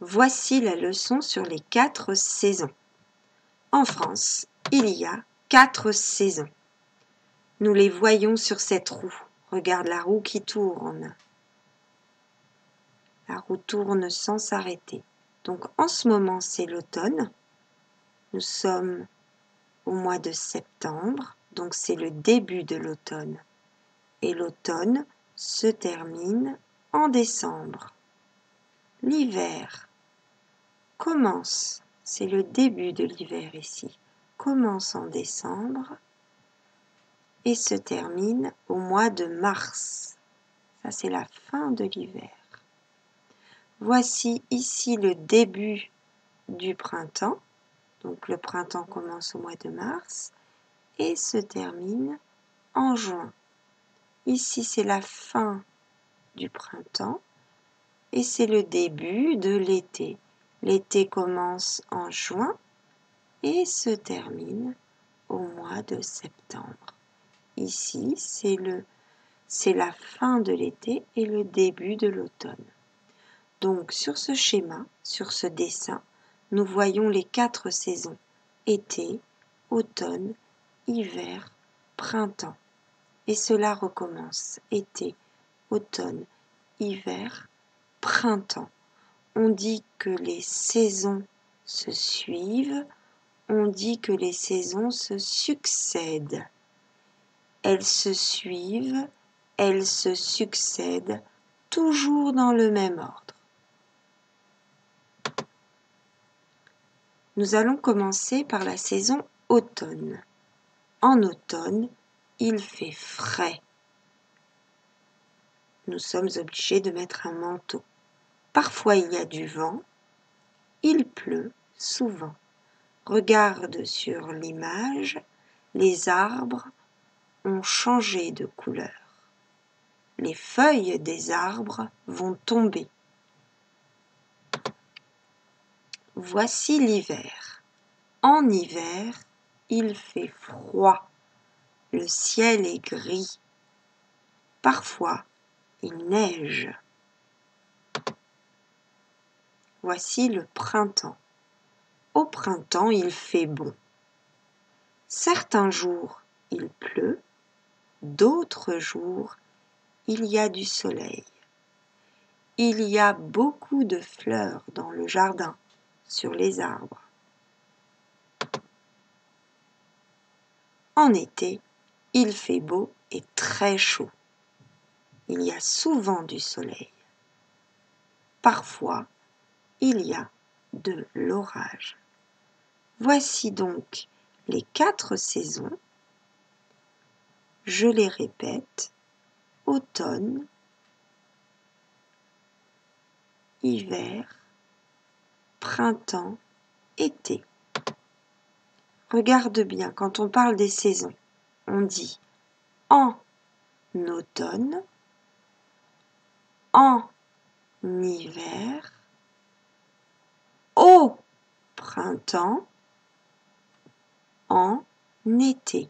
Voici la leçon sur les 4 saisons. En France, il y a 4 saisons. Nous les voyons sur cette roue. Regarde la roue qui tourne. La roue tourne sans s'arrêter. Donc en ce moment, c'est l'automne. Nous sommes au mois de septembre, donc c'est le début de l'automne. Et l'automne se termine en décembre. L'hiver commence, c'est le début de l'hiver ici, commence en décembre et se termine au mois de mars. Ça, c'est la fin de l'hiver. Voici ici le début du printemps. Donc le printemps commence au mois de mars et se termine en juin. Ici, c'est la fin du printemps et c'est le début de l'été. L'été commence en juin et se termine au mois de septembre. Ici, c'est la fin de l'été et le début de l'automne. Donc, sur ce schéma, sur ce dessin, nous voyons les 4 saisons. Été, automne, hiver, printemps. Et cela recommence. Été, automne, hiver, printemps. On dit que les saisons se suivent, on dit que les saisons se succèdent. Elles se suivent, elles se succèdent, toujours dans le même ordre. Nous allons commencer par la saison automne. En automne, il fait frais. Nous sommes obligés de mettre un manteau. Parfois il y a du vent, il pleut souvent. Regarde sur l'image, les arbres ont changé de couleur. Les feuilles des arbres vont tomber. Voici l'hiver. En hiver, il fait froid. Le ciel est gris. Parfois, il neige. Voici le printemps. Au printemps, il fait bon. Certains jours, il pleut. D'autres jours, il y a du soleil. Il y a beaucoup de fleurs dans le jardin, sur les arbres. En été, il fait beau et très chaud. Il y a souvent du soleil. Parfois, il y a de l'orage. Voici donc les 4 saisons. Je les répète. Automne, hiver, printemps, été. Regarde bien, quand on parle des saisons, on dit en automne, en hiver, au printemps, en été.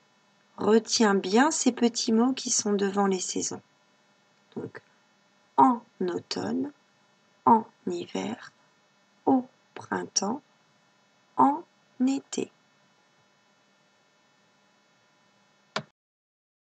Retiens bien ces petits mots qui sont devant les saisons. Donc, en automne, en hiver, au printemps, en été.